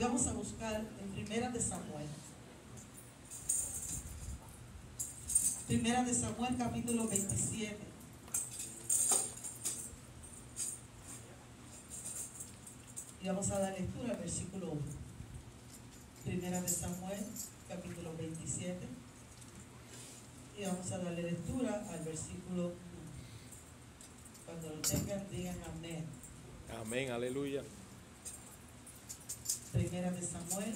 Y vamos a buscar en Primera de Samuel. Primera de Samuel, capítulo 27. Y vamos a dar lectura al versículo 1. Primera de Samuel, capítulo 27. Y vamos a darle lectura al versículo 1. Cuando lo tengan, digan amén. Amén, aleluya. Primera de Samuel,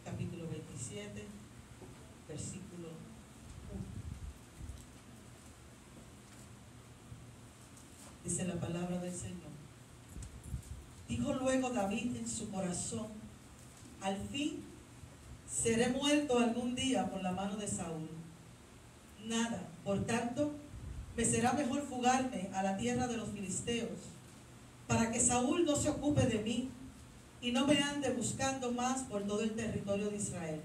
capítulo 27, versículo 1. Dice la palabra del Señor. Dijo luego David en su corazón: al fin seré muerto algún día por la mano de Saúl. Nada, por tanto, me será mejor fugarme a la tierra de los filisteos, para que Saúl no se ocupe de mí y no me ande buscando más por todo el territorio de Israel.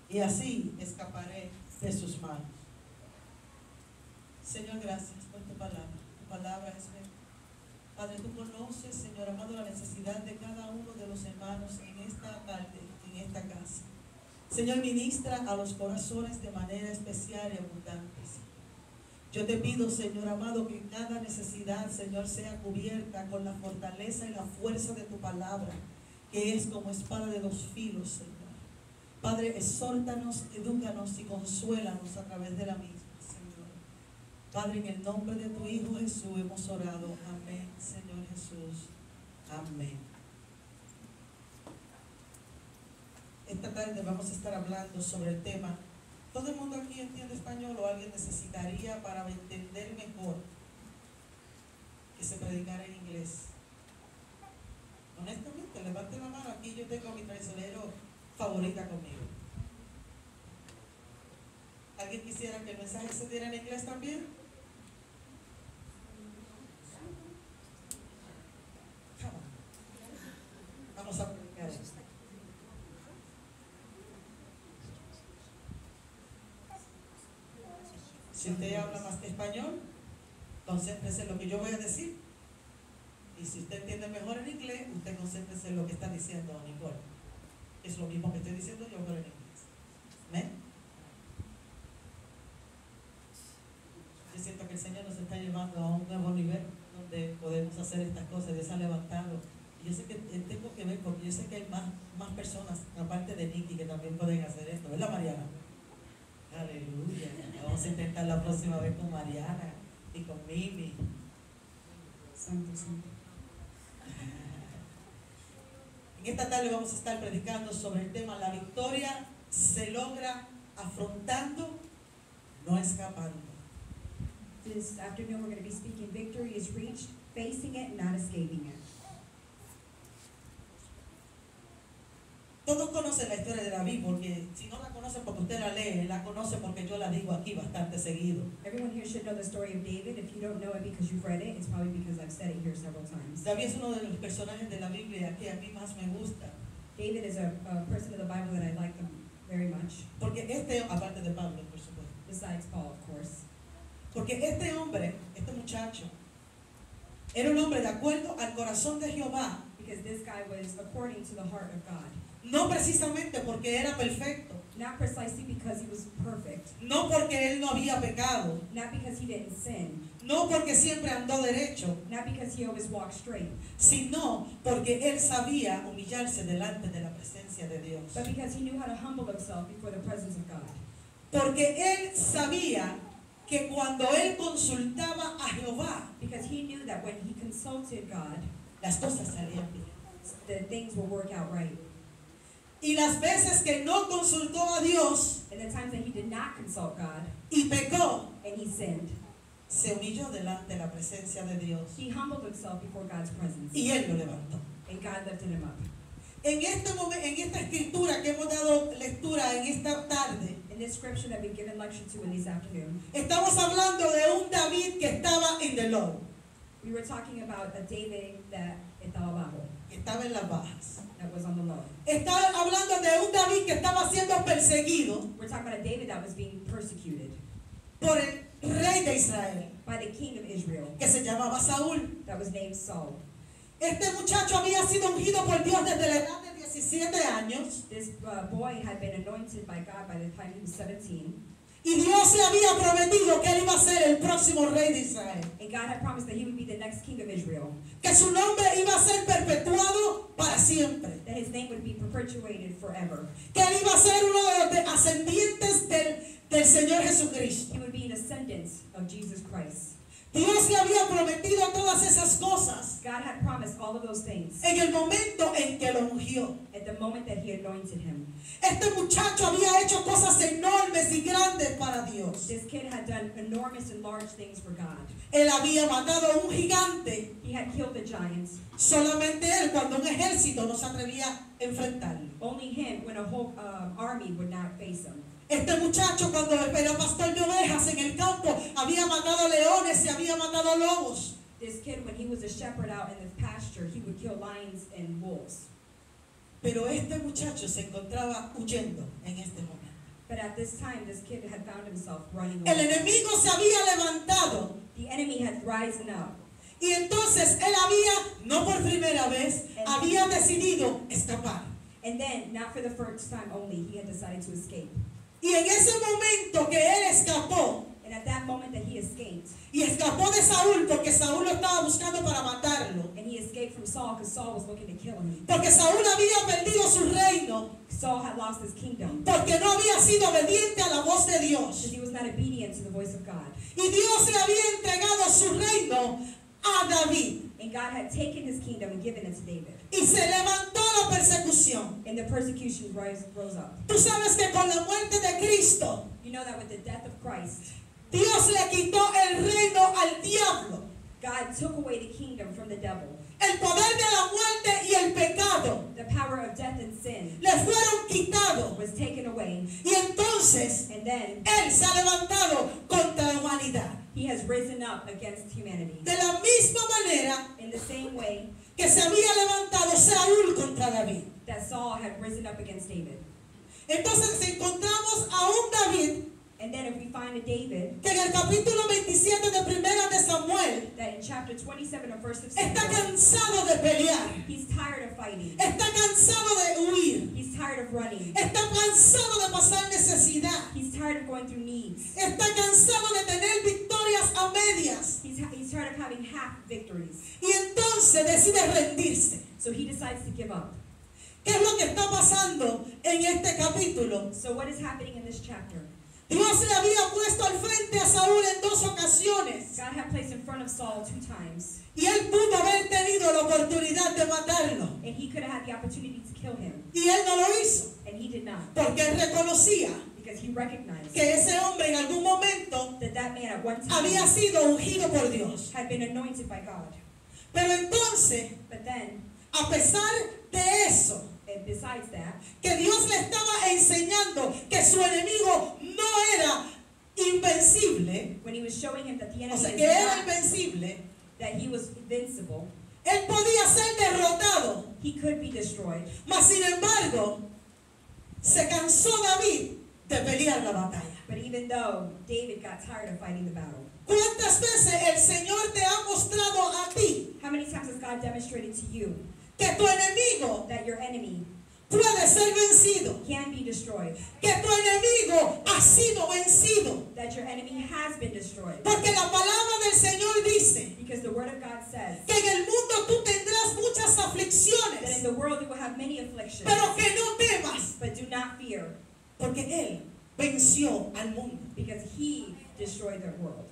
Y así escaparé de sus manos. Señor, gracias por tu palabra. Tu palabra es verdad. Padre, tú conoces, Señor amado, la necesidad de cada uno de los hermanos en esta tarde, en esta casa. Señor, ministra a los corazones de manera especial y abundante. Yo te pido, Señor amado, que cada necesidad, Señor, sea cubierta con la fortaleza y la fuerza de tu palabra, que es como espada de dos filos, Señor. Padre, exhórtanos, edúcanos y consuélanos a través de la misma, Señor. Padre, en el nombre de tu Hijo Jesús hemos orado. Amén, Señor Jesús. Amén. Esta tarde vamos a estar hablando sobre el tema. ¿Todo el mundo aquí entiende español o alguien necesitaría, para entender mejor, que se predicara en inglés? Honestamente, levante la mano. Aquí yo tengo a mi traicionero favorita conmigo. ¿Alguien quisiera que el mensaje se diera en inglés también? Vamos a predicar esto. Si usted habla más español, concéntrese en lo que yo voy a decir. Y si usted entiende mejor en inglés, usted concéntrese en lo que está diciendo Nicole. Es lo mismo que estoy diciendo yo, pero en inglés. ¿Amén? Yo siento que el Señor nos está llevando a un nuevo nivel donde podemos hacer estas cosas. Dios ha levantado. Y yo sé que tengo que ver, porque yo sé que hay más personas, aparte de Nicky, que también pueden hacer esto. ¿Verdad, Mariana? Aleluya. Vamos a intentar la próxima vez con Mariana y con Mimi. Santo, santo. En esta tarde vamos a estar predicando sobre el tema: la victoria se logra afrontando, no escapando. This afternoon we're going to be speaking victory is reached, facing it, not escaping it. Todos conocen la historia de David, porque si no la conocen porque usted la lee, la conoce porque yo la digo aquí bastante seguido. Everyone here should know the story of David. If you don't know it because you've read it, it's probably because I've said it here several times. David es uno de los personajes de la Biblia que a mí más me gusta. David is a person of the Bible that I like them very much. Porque aparte de Pablo, por supuesto. Besides Paul, of course. Porque este hombre, este muchacho, era un hombre de acuerdo al corazón de Jehová. Because this guy was according to the heart of God. No precisamente porque era perfecto. Not precisely because he was perfect. No porque él no había pecado. Not because he didn't sin. No porque siempre andó derecho. Not because he always walked straight. Sino porque él sabía humillarse delante de la presencia de Dios. But because he knew how to humble himself before the presence of God. Porque él sabía que cuando él consultaba a Jehová, Because he knew that when he consulted God, las cosas salían bien. the things will work out right. Y las veces que no consultó a Dios And the times that he did not consult God y pecó, and he sinned, se humilló delante de la presencia de Dios he humbled himself before God's presence. y él lo levantó. And God lifted him up. En este momento, en esta escritura que hemos dado lectura en esta tarde, In this scripture that we've given lecture to in this afternoon, estamos hablando de un David que estaba in the low, we were talking about a David that estaba bajo, que estaba en las bajas. that was on the low. Está hablando de un David que estaba siendo perseguido We're talking about a David that was being persecuted por el rey de Israel, by the king of Israel que se llamaba Saúl. that was named Saul. Este muchacho había sido ungido por Dios desde la edad de 17 años This boy had been anointed by God by the time he was 17. y Dios le había prometido que él iba a ser el próximo rey de Israel, And God had promised that he would be the next king of Israel, que su nombre iba a ser perpetuado para siempre, that his name would be perpetuated forever. que él iba a ser uno de los ascendientes del Señor Jesucristo. He would be an ascendant of Jesus Christ. Dios le había prometido todas esas cosas God had promised all of those things en el momento en que lo ungió. at the moment that he anointed him. Este muchacho había hecho cosas enormes y grandes para Dios. This kid had done enormous and large things for God. Él había matado a un gigante, He had killed the giants. solamente él, cuando un ejército no se atrevía a enfrentarlo. Only him, when a whole army would not face him. Este muchacho, cuando era pastor de ovejas en el campo, había matado leones y había matado lobos. This kid, when he was a shepherd out in the pasture, he would kill lions and wolves. Pero este muchacho se encontraba huyendo en este momento. But at this time, this kid had found himself running El away. enemigo se había levantado The enemy had risen up. y entonces él había, no por primera vez, había decidido escapar. And then, not for the first time only, he had decided to escape. Y en ese momento que él escapó, And at that moment that he escaped, y escapó de Saúl porque Saúl lo estaba buscando para matarlo, and he escaped from Saul because Saul was looking to kill him. porque Saúl había perdido su reino, Saul had lost his kingdom porque no había sido obediente a la voz de because Dios. he was not obedient to the voice of God. Y Dios le había entregado su reino a David. And God had taken his kingdom and given it to David. Y se levantó la persecución. And the persecution rose up. Tú sabes que con la muerte de Cristo, You know that with the death of Christ, Dios le quitó el reino al diablo. God took away the kingdom from the devil. El poder de la muerte y el pecado The power of death and sin le fueron quitados. was taken away. Y entonces And then Él se ha levantado contra la humanidad. he has risen up against humanity. De la misma manera In the same way que se había levantado Saúl contra David. that Saul had risen up against David. Entonces encontramos a un David And then if we find a David, que en el capítulo 27 de Primera de Samuel that in chapter 27 of verse of está Samuel, cansado de pelear, he's tired of fighting. está cansado de huir, He's tired of running. está cansado de pasar necesidad, He's tired of going through needs. está cansado de tener victorias a medias He's tired of having half victories. y entonces decide rendirse. So he decides to give up. ¿Qué es lo que está pasando en este capítulo? So what is happening in this chapter? Dios le había puesto al frente a Saúl en 2 ocasiones God had placed in front of Saul 2 times, y él pudo haber tenido la oportunidad de matarlo and he could have had the opportunity to kill him, y él no lo hizo and he did not, porque él reconocía because he recognized que ese hombre en algún momento that that man at one había time sido ungido por Dios. had been anointed by God. Pero entonces, But then, a pesar de eso, and besides that, que Dios le estaba enseñando que su enemigo no era invencible, when he was showing him that the o enemy sea, is que era not, invencible, that he was invincible, él podía ser derrotado. he could be destroyed. Mas sin embargo, se cansó David de pelear la batalla. But even though David got tired of fighting the battle, ¿Cuántas veces el Señor te ha mostrado a ti how many times has God demonstrated to you que tu enemigo that your enemy puede ser vencido? can be destroyed, Que tu enemigo ha sido vencido. that your enemy has been destroyed? Porque la palabra del Señor dice Because the word of God says que en el mundo tú tendrás muchas that in aflicciones, the world you will have many afflictions, pero que no temas, but do not fear, porque Él venció al mundo. because he destroyed the world.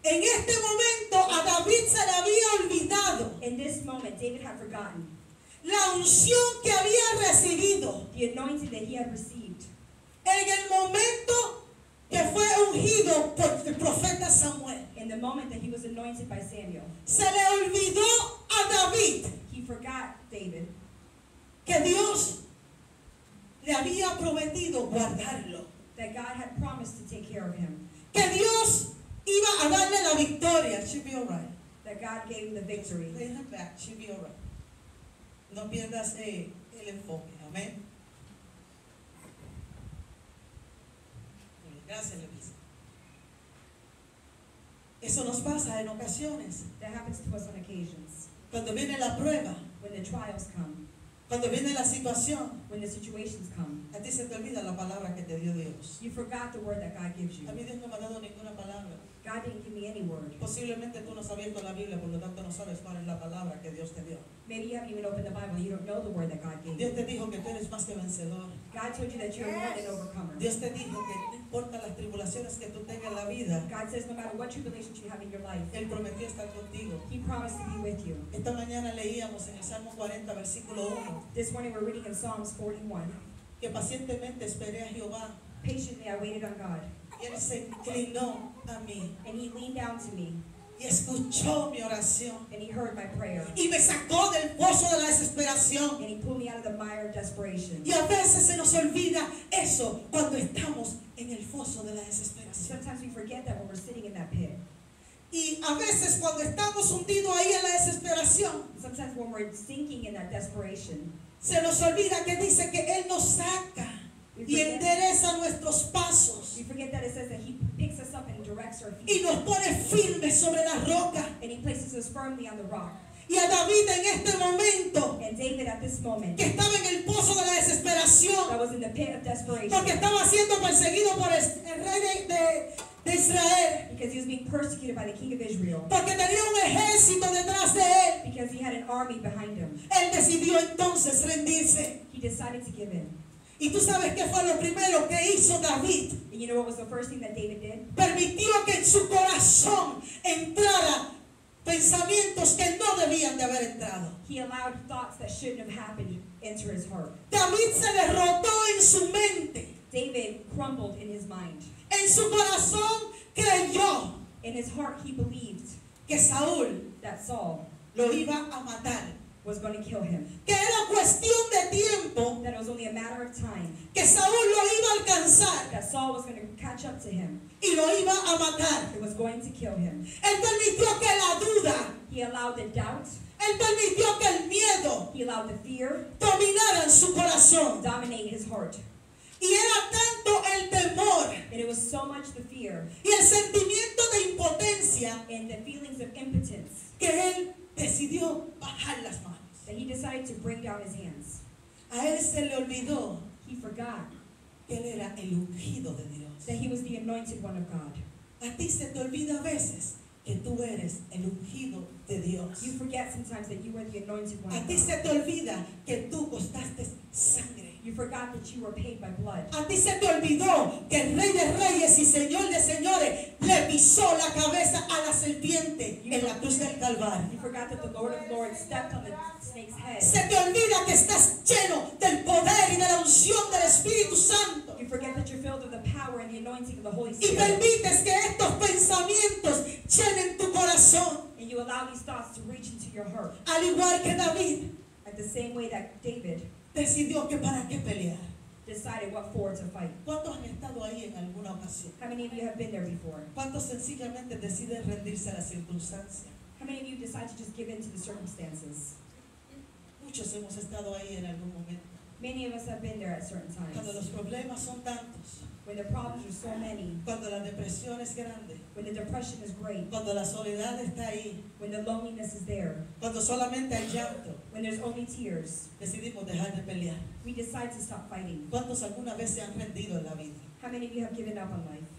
En este momento a David se le había olvidado In this moment, David had forgotten la unción que había recibido the anointing that he had received en el momento que fue ungido por el profeta Samuel. in the moment that he was anointed by Samuel. Se le olvidó a David He forgot David que Dios le había prometido guardarlo, that God had promised to take care of him, que Dios iba a darle la victoria. She'll be all right. that God gave him the victory. Lay her back. She'll be all right. No pierdas el enfoque. Amén. Gracias, Luis. Eso nos pasa en ocasiones. That happens to us on occasions. Cuando viene la prueba, When the trials come, Cuando viene la situación, when the situations come, a ti se te olvida la palabra que te dio Dios. you forgot the word that God gives you. A mí Dios no me ha dado ninguna palabra. God didn't give me any word. Posiblemente tú no has abierto la Biblia, por lo tanto no sabes cuál es la palabra que Dios te dio. Maybe you haven't even opened the Bible. You don't know the word that God gave Dios you. te dijo que tú eres más que vencedor. God told you that you're more than overcomer. Dios te dijo que no importa las tribulaciones que tú tengas en la vida, God says no matter what tribulations you have in your life, Él prometió estar contigo. He promised to be with you. Esta mañana leíamos en el Salmo 40, versículo 1, This morning we're reading in Psalms 41. que pacientemente esperé a Jehová Patiently I waited on God, y Él se inclinó a mí and He leaned down to me, y escuchó mi oración and He heard my prayer, y me sacó del pozo de la desesperación. and He pulled me out of the mire of desperation. Y a veces se nos olvida eso cuando estamos en el foso de la desesperación. Sometimes we forget that when we're sitting in that pit. Y a veces cuando estamos hundidos ahí en la desesperación, Sometimes when we're sinking in that desperation, se nos olvida que dice que Él nos saca y endereza nuestros pasos we forget that it says that He picks us up and directs our y feet, nos pone firmes sobre la roca. and He places us firmly on the rock. Y a David en este momento, And David at this moment, que estaba en el pozo de la that desesperación, was in the pit of desperation, porque estaba siendo perseguido por el rey de Israel, because he was being persecuted by the king of Israel, porque tenía un ejército detrás de él, because he had an army behind him. él decidió entonces rendirse. He decided to give in. Y tú sabes qué fue lo primero que hizo David. And you know what was the first thing that David did? Permitió que en su corazón entrara pensamientos que no debían de haber entrado. He allowed thoughts that shouldn't have happened enter his heart. David se derrotó en su mente. David crumbled in his mind. En su corazón creyó In his heart, he believed que Saúl that Saul lo iba a matar. was going to kill him, Que era cuestión de tiempo that it was only a matter of time, que Saúl lo iba a alcanzar that Saul was going to catch up to him. y lo iba a matar. It was going to kill him. Él permitió que la duda, He allowed the doubt, él permitió que el miedo he allowed the fear dominara en su corazón. dominate his heart. Y era tanto el temor And it was so much the fear y el sentimiento de impotencia and the feelings of impotence que él decidió bajar las manos. that he decided to bring down his hands. A él se le olvidó He forgot que él era el ungido de Dios. that he was the anointed one of God. A ti se te olvida a veces que tú eres el ungido de Dios. You forget sometimes that you are the anointed one A of ti se God. te olvida que tú costaste sangre. You forgot that you were paid by blood. A ti se te olvidó que el Rey de Reyes y Señor de Señores le pisó la cabeza a la serpiente en la cruz del Calvario. You forgot that the Lord of Lords stepped on the snake's head. Se te olvida que estás lleno del poder y de la unción del Espíritu Santo. You forget that you're filled with the power and the anointing of the Holy Y Spirit. permites que estos pensamientos llenen tu corazón. And you allow these thoughts to reach into your heart. Al igual que David At the same way that David decidió que para qué pelear. decided what for to fight. ¿Cuántos han estado ahí en alguna ocasión? How many of you have been there before? ¿Cuántos sencillamente deciden rendirse a las circunstancias? How many of you decide to just give in to the circumstances? Muchos hemos estado ahí en algún momento. Many of us have been there at certain Cuando los times. problemas son tantos, When the problems are so many, cuando la depresión es grande, when the depression is great, cuando la soledad está ahí, when the loneliness is there, cuando solamente hay llanto, when there's only tears, decidimos dejar de pelear. we decide to stop fighting. ¿Cuántos alguna vez se han rendido en la vida? How many of you have given up on life?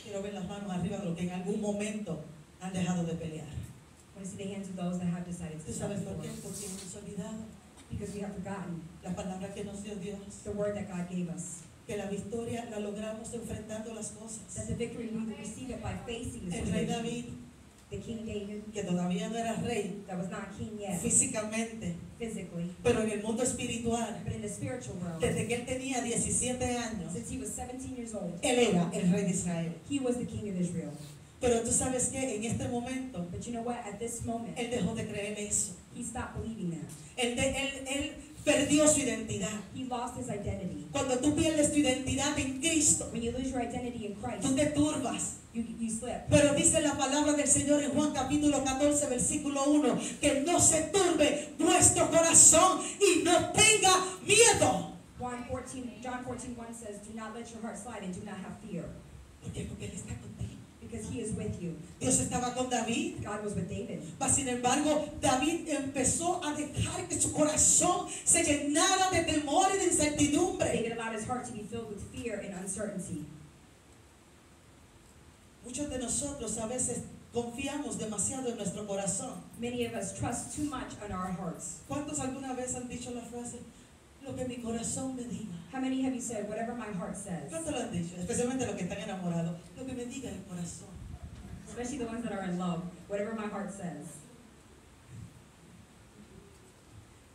Quiero ver las manos arriba de los que en algún momento han dejado de pelear. I want to see the hands of those that have decided ¿Tú to stop sabes por qué? before. Porque hemos olvidado Because we have forgotten la palabra que nos dio Dios. the word that God gave us. Que la victoria la logramos enfrentando las That cosas. the victory we receive it by facing the El rey situation. David, The King David, que todavía no era rey that was not king yet, físicamente, physically, pero en el mundo espiritual, but in the spiritual realm, desde que él tenía 17 años, since he was 17 years old, él era el rey de Israel. he was the king of Israel. Pero tú sabes que en este momento, But you know what? At this moment, él dejó de creer eso. he stopped believing that. Él perdió su identidad. He lost his identity. Cuando tú pierdes tu identidad en Cristo, When you lose your identity in Christ, tú te turbas. you slip. Pero dice la palabra del Señor en Juan capítulo 14, versículo 1, que no se turbe vuestro corazón y no tenga miedo. John 14:1 says, "Do not let your heart slide and do not have fear, ¿Por qué? Porque Él está contigo. because he is with you. Dios estaba con David. God was with David. Mas, sin embargo, David empezó a dejar que su corazón se llenara de temor y de incertidumbre. David allowed his heart to be filled with fear and uncertainty. Muchos de nosotros a veces confiamos demasiado en nuestro corazón. Many of us trust too much on our hearts. ¿Cuántos alguna vez han dicho la frase, lo que mi corazón me diga? How many have you said, whatever my heart says? ¿Cuántos lo han dicho? Especialmente los que están enamorados. Lo que me diga el corazón. Especially the ones that are in love, whatever my heart says.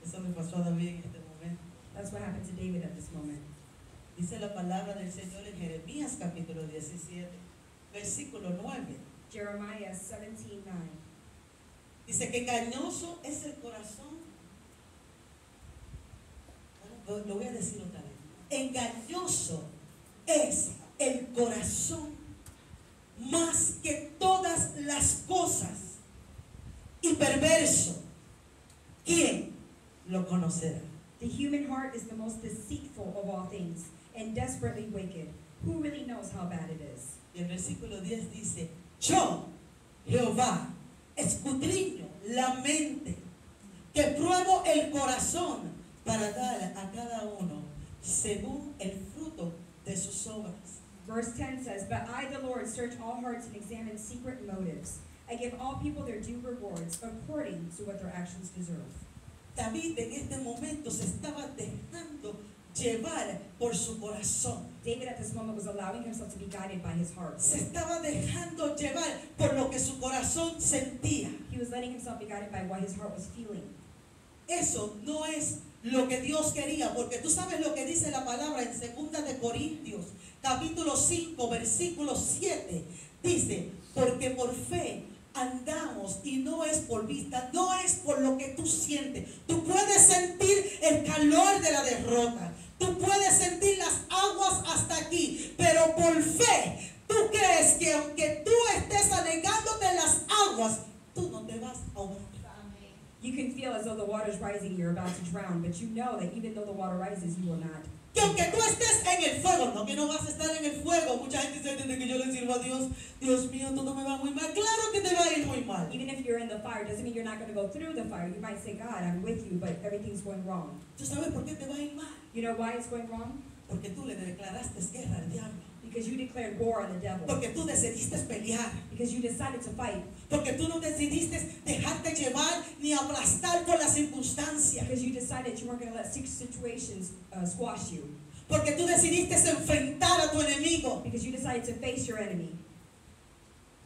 Eso me pasó a David en este momento. That's what happened to David at this moment. Dice la palabra del Señor en Jeremías capítulo 17, versículo 9. Jeremiah 17:9. Dice que engañoso es el corazón. Bueno, lo voy a decir otra vez. Engañoso es el corazón más que todas las cosas y perverso. ¿Quién lo conocerá? The human heart is the most deceitful of all things and desperately wicked. Who really knows how bad it is? Y el versículo 10 dice, yo, Jehová, escudriño la mente, que pruebo el corazón para dar a cada uno según el fruto de sus obras. Verse 10 says, but I, the Lord, search all hearts and examine secret motives. I give all people their due rewards according to what their actions deserve. David en este momento se estaba dejando llevar por su corazón. David at this moment was allowing himself to be guided by his heart. Se estaba dejando llevar por lo que su corazón sentía. He was letting himself be guided by what his heart was feeling. Eso no es lo que Dios quería, porque tú sabes lo que dice la palabra en 2 de Corintios, capítulo 5, versículo 7. Dice, porque por fe andamos y no es por vista, no es por lo que tú sientes. Tú puedes sentir el calor de la derrota, tú puedes sentir las aguas hasta aquí, pero por fe tú crees que aunque tú estés anegándote en las aguas, tú no te vas a ahogar. You can feel as though the water is rising, you're about to drown, but you know that even though the water rises, you will not. Que aunque tú estés en el fuego, no que no vas a estar en el fuego. Mucha gente dice, desde que yo le sirvo a Dios, Dios mío, todo me va muy mal. Claro que te va a ir muy mal. Even if you're in the fire, doesn't mean you're not going to go through the fire. You might say, God, I'm with you, but everything's going wrong. ¿Tú sabes por qué te va a ir mal? You know why it's going wrong? Porque tú le declaraste guerra al diablo. Because you declared war on the devil. Porque tú decidiste pelear. Because you decided to fight. Porque tú no decidiste dejarte llevar ni aplastar por las circunstancias. Because you decided you weren't going to let situations squash you. Porque tú decidiste enfrentar a tu enemigo. Because you decided to face your enemy.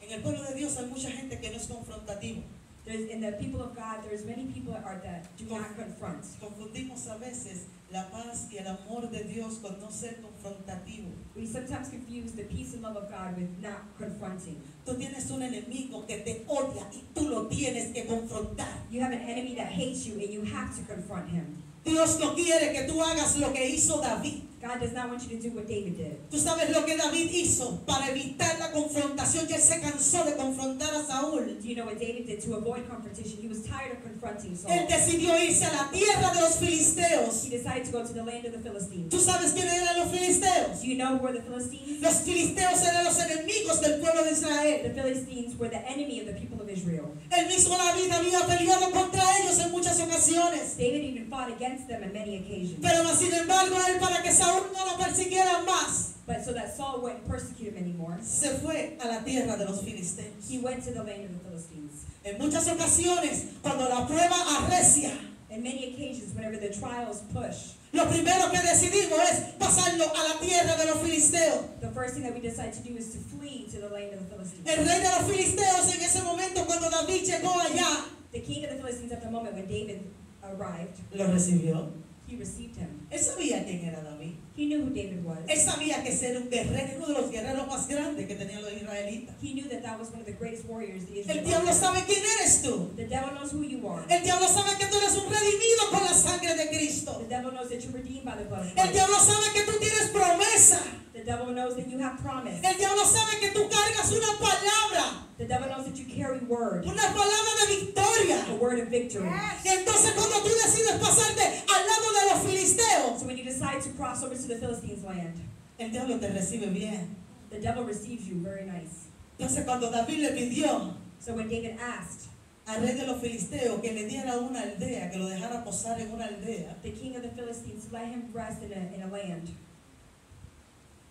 En el pueblo de Dios hay mucha gente que no es confrontativo. In the people of God, there's many people that do not confront. Confundimos a veces la paz y el amor de Dios con no ser confrontativo. We sometimes confuse the peace and love of God with not confronting. Tú tienes un enemigo que te odia y tú lo tienes que confrontar. You have an enemy that hates you and you have to confront him. Dios no quiere que tú hagas lo que hizo David. God does not want you to do what David did. Tú sabes lo que David hizo para evitar la confrontación. Ya él se cansó de confrontar a Saúl. Do you know what David did to avoid confrontation? He was tired of confronting Saul. Él decidió irse a la tierra de los filisteos. He decided to go to the land of the Philistines. ¿Tú sabes quiénes eran los filisteos? Do you know who were the Philistines? Los filisteos eran los enemigos del pueblo de Israel. The Philistines were the enemy of the people of Israel. El mismo David había peleado contra ellos en muchas ocasiones. David even fought against them on many occasions. Pero sin embargo, él, para que Saúl no lo persiguiera más, But so that Saul wouldn't persecute him anymore, se fue a la tierra de los filisteos. he went to the land of the Philistines. En muchas ocasiones, cuando la prueba arrecia, In many occasions, whenever the trials push, lo primero que decidimos es pasarlo a la tierra de los filisteos. the first thing that we decide to do is to flee to the land of the Philistines. El rey de los filisteos en ese momento, cuando David llegó allá, The king of the Philistines at the moment when David arrived, lo recibió. he received him. Él sabía quién era David. He knew who David was. Él sabía que ser un guerrero, uno de los guerreros más grandes que tenían los israelitas. He knew that that was one of the greatest warriors the El diablo Israelites. sabe quién eres tú. The devil knows who you are. El diablo sabe que tú eres un redimido por la sangre de The Cristo. devil knows that you're redeemed by the blood of El Christ. diablo sabe que tú tienes promesa. The devil knows that you have promise. El diablo sabe que tú cargas una palabra, The devil knows that you carry word, una palabra de victoria. a word of victory. Y entonces cuando tú decides pasarte al lado de los filisteos, So when you decide to cross over to the Philistines' land, el diablo te recibe bien. the devil receives you very nice. Entonces cuando David le pidió So when David asked al rey de los filisteos que le diera una aldea, que lo dejara posar en una aldea, the king of the Philistines to let him rest in a land,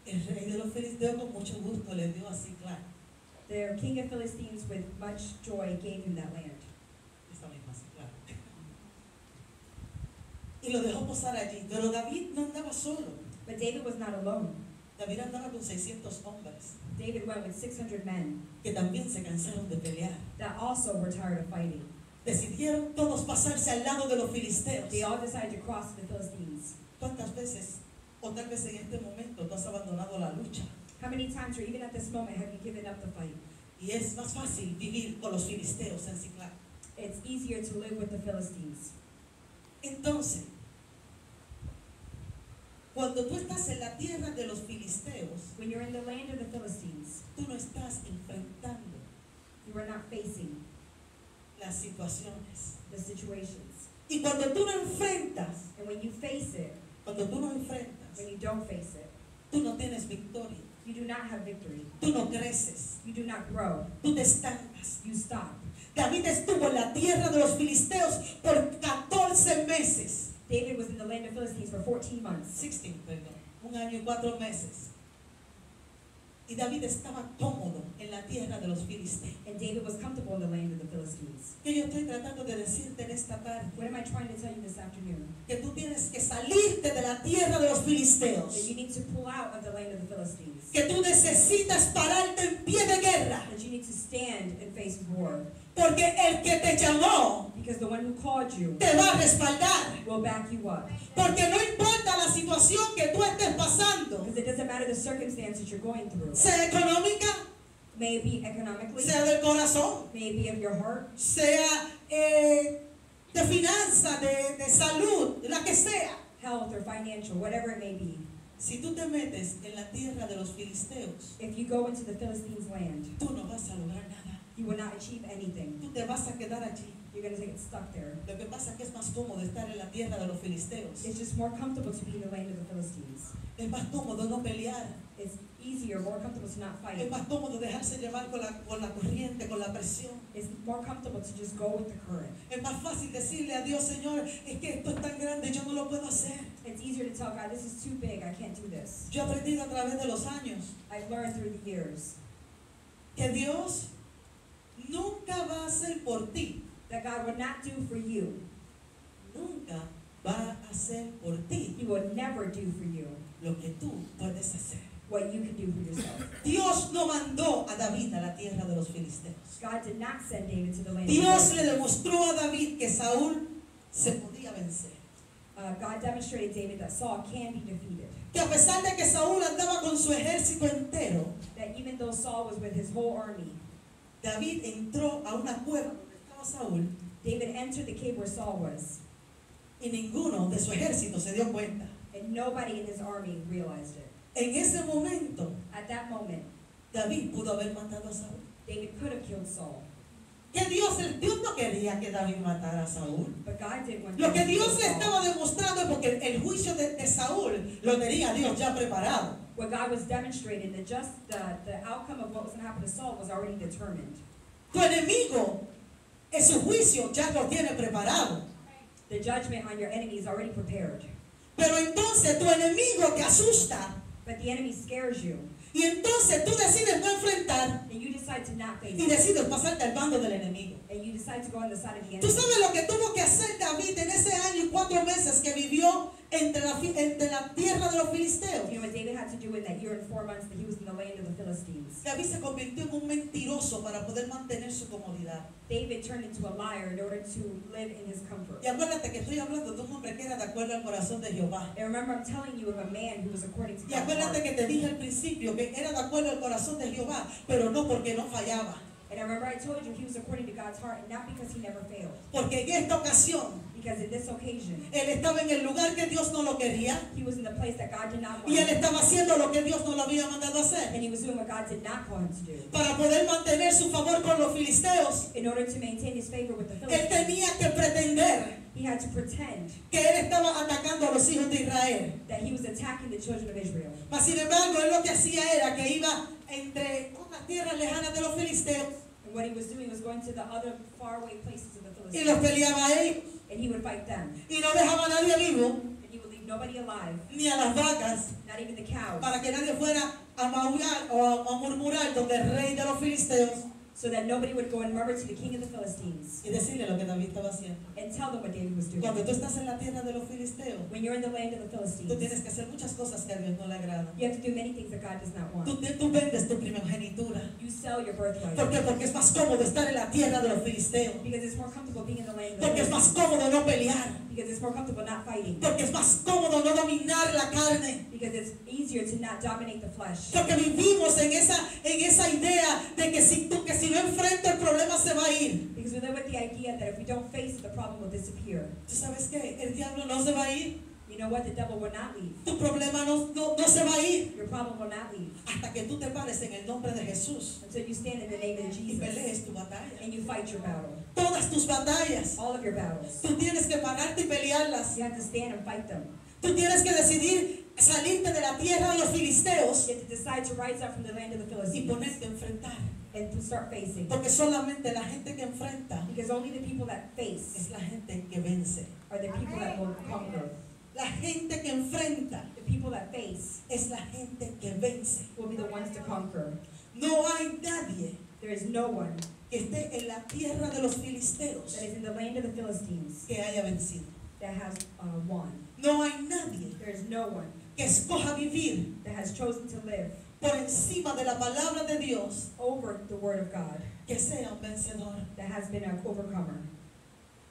el rey de los filisteos con mucho gusto le dio así, claro. the king of Philistines with much joy gave him that land. Esa misma, sí, claro. Y lo dejó posar allí. Pero David no andaba solo. But David was not alone. David andaba con 600 hombres David went with 600 men que también se cansaron de pelear. that also were tired of fighting. Decidieron todos pasarse al lado de los filisteos. They all decided to cross to the Philistines. ¿Cuántas veces, o tal vez en este momento, tú has abandonado la lucha? How many times, or even at this moment, have you given up the fight? Y es más fácil vivir con los filisteos en Ciclac. It's easier to live with the Philistines. Entonces, cuando tú estás en la tierra de los filisteos, When you're in the land of the Philistines, tú no estás enfrentando you are not facing las situaciones. the situations. Y cuando tú no enfrentas, And when you face it, cuando tú no enfrentas, when you don't face it, tú no tienes victoria, you do not have victory. tú no creces, You do not grow. tú te estancas. You stop. David estuvo en la tierra de los filisteos por 14 meses. David was in the land of Philistines for 14 months. 16, perdón, 1 año y 4 meses. Y David estaba cómodo en la tierra de los filisteos. And David was comfortable in the land of the Philistines. Que yo estoy tratando de decirte en esta tarde, What am I trying to tell you this afternoon? que tú tienes que salirte de la tierra de los filisteos. That you need to pull out of the land of the Philistines. Que tú necesitas pararte en pie de guerra. That you need to stand and face war. Porque el que te llamó Because the one who called you te va a respaldar. will back you up. Porque no importa la situación que tú estés pasando, Because it doesn't matter the circumstances you're going through. sea económica, May it be economically, sea del corazón, may it be of your heart, sea de finanzas, de salud, la que sea. health, or financial, whatever it may be. Si tú te metes en la tierra de los filisteos, If you go into the Philistines' land, tú no vas a lograr nada. you will not achieve anything. Tú te vas a quedar allí. You're going to get stuck there. Lo que pasa es que es más cómodo estar en la tierra de los filisteos. It's just more comfortable to be in the land of the Philistines. Es más cómodo no pelear. It's easier, more comfortable to not Es fight. más cómodo dejarse llevar con la corriente, con la presión. It's more comfortable to just go with the current. Es más fácil decirle a Dios, Señor, es que esto es tan grande, yo no lo puedo hacer. It's easier to tell God, this is too big, I can't do this. Yo he aprendido a través de los años I've learned through the years que Dios nunca va a hacer por ti, that God would not do for you. nunca va a hacer por ti He will never do for you lo que tú puedes hacer. what you can do for yourself. Dios no mandó a David a la tierra de los filisteos. God did not send David to the land of Dios the le Philistines. demostró a David que Saúl se podía vencer. God demonstrated David that Saul can be defeated. Que a pesar de que Saúl andaba con su ejército entero, That even though Saul was with his whole army, David entró a una cueva donde estaba Saúl David entered the cave where Saul was, y ninguno de su ejército se dio cuenta. and nobody in his army realized it. En ese momento, At that moment, David pudo haber matado a Saúl. David could have killed Saul, Que Dios no quería que David matara a Saúl. but God didn't want Lo que David to Dios kill le Saul. estaba demostrando es porque el juicio de Saúl lo tenía Dios ya preparado. What God was demonstrating, that just the outcome of what was going to happen to Saul was already determined. Tu enemigo, en su juicio ya lo tiene preparado. The judgment on your enemy is already prepared. Pero entonces tu enemigo te asusta But the enemy scares you, y entonces tú decides no enfrentar and you decide to not face y it, decides pasarte al bando del enemigo. and you decide to go on the side of the Tú enemy. sabes lo que tuvo que hacer David en ese año y 4 meses que vivió entre la tierra de los filisteos. You know what David had to do in that year and 4 months that he was in the land of the Philistines? David se convirtió en un mentiroso para poder mantener su comodidad. David turned into a liar in order to live in his comfort. Y acuérdate que estoy hablando de un hombre que era de acuerdo al corazón de Jehová. And remember, I'm telling you of a man who was according to Y God's acuérdate heart. que te dije al principio que era de acuerdo al corazón de Jehová, pero no porque no fallaba. And I remember I told you he was according to God's heart, and not because he never failed. Porque en esta ocasión Because in this occasion, él estaba en el lugar que Dios no lo quería he was in the place that God did not y él want. estaba haciendo lo que Dios no lo había mandado a hacer. And he was doing what God did not call him to do. Para poder mantener su favor con los filisteos, In order to maintain his favor with the él Philistines, tenía que pretender he had to pretend que él estaba atacando a los hijos de Israel. that he was attacking the children of Israel. Mas sin embargo, él lo que hacía era que iba entre unas tierras lejanas de los filisteos And what he was doing was going to the other faraway places of the y los Philistines. peleaba a ellos. And he would fight them. Y no dejaba a nadie vivo, And he would leave nobody alive, ni a las vacas, not even the cows, para que nadie fuera a maullar o a murmurar donde el rey de los filisteos so that nobody would go and murmur to the king of the Philistines y decirle lo que David estaba haciendo. and tell them what David was doing. Cuando tú estás en la tierra de los filisteos, When you're in the land of the tú Philistines, tienes que hacer muchas cosas que a Dios no le agradan. you have to do many things that God does not want. Tú vendes tu primogenitura. You sell your birthright. ¿Por qué? Porque es más cómodo estar en la tierra de los filisteos. Because it's more comfortable being in the land of the Porque es más Philistines. cómodo no pelear. Because it's more comfortable not fighting. Porque es más cómodo no dominar la carne. Because it's easier to not dominate the flesh. Porque vivimos en esa idea de que si no enfrento el problema se va a ir. Because we live with the idea that if we don't face it, the problem will disappear. ¿Tú sabes qué? El diablo no se va a ir. You know what? The devil will not leave. Tu problema no se va a ir. Your problem will not leave Hasta que tú te pares en el nombre de Jesús until you stand in the name of y Jesus pelees tu batalla. and you fight your battle. Todas tus batallas, All of your battles. tú tienes que pararte y pelearlas. You have to stand and fight them. Tú tienes que decidir salirte de la tierra de los filisteos You have to decide to rise up from the land of the y Philistines ponerte a enfrentar. and to start facing. Porque solamente la gente que enfrenta Because only the people that face es la gente que vence. are the people that will conquer. La gente que enfrenta The people that face es la gente que vence. will be the ones to conquer. No hay nadie There is no one que esté en la tierra de los filisteos that is in the land of the Philistines que haya vencido. that has won. No hay nadie There is no one que escoja vivir that has chosen to live por encima de la palabra de Dios over the word of God que sea un vencedor. that has been an overcomer.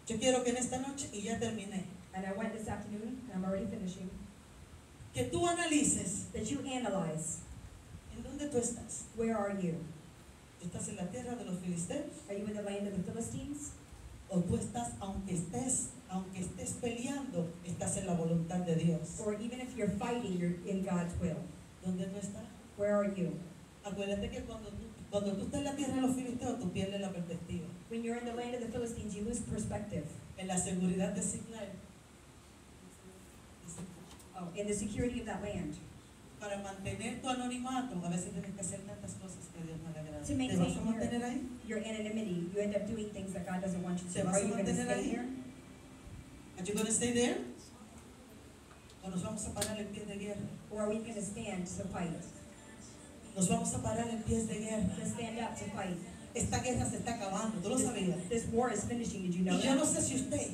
Yo quiero que en esta noche, y ya terminé, And I went this afternoon, and I'm already finishing, que tú analices that you analyze, en dónde tú estás. where are you? ¿Tú estás en la tierra de los filisteos? Are you in the land of the Philistines? ¿O tú estás, aunque estés peleando, estás en la voluntad de Dios? Or even if you're fighting, you're in God's will. ¿Dónde tú estás? Where are you? Acuérdate que cuando tú estás en la tierra de los filisteos, tú pierdes la perspectiva. When you're in the land of the Philistines, you lose perspective. En la seguridad de Siglar, In the security of that land. para mantener tu anonimato, a veces tienes que hacer tantas cosas que a Dios no le agrada. To ¿Te maintain vas a mantener ahí? Your anonymity, you end up doing things that God doesn't want you ¿Te to. vas Are a you going to mantener stay ahí? here? Are you going to stay there? ¿O nos vamos a parar en pies de guerra? Or are we going to stand to fight? Nos vamos a parar en pies de guerra. To stand up to fight. Esta guerra se está acabando, ¿tú lo sabías? This war is finishing, did you know Y yo no that? sé si usted,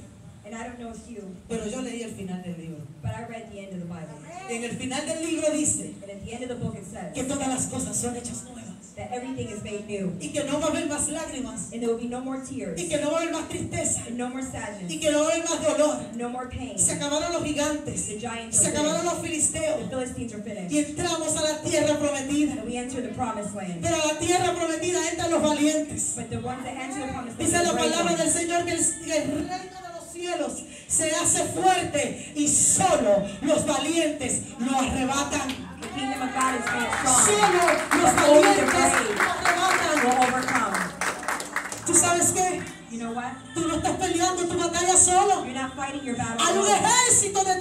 And I don't know if you, pero yo leí el final del libro. but I read the end of the Bible. Y en el final del libro dice And at the end of the book it says que todas las cosas son hechas nuevas. that everything is made new. Y que no va a haber más lágrimas. And there will be no more tears. Y que no va a haber más tristeza. And no more Y sadness. que no va a haber más dolor. No more pain. Se acabaron los gigantes. The giants Se are acabaron finished. los filisteos. The Philistines are Y finished. entramos a la tierra prometida. And we enter the promised land. Pero a la tierra prometida entran los valientes. But the ones that enter the promised land Dice are la the brave palabra del ones. Señor que el reino de los cielos se hace fuerte y solo los valientes lo arrebatan. The kingdom of God is made strong. Solo los But only the valientes brave lo arrebatan. will overcome. ¿Tú sabes qué? You know what? Tú no estás peleando tu batalla solo. You're not fighting your battle Hay un alone. ejército de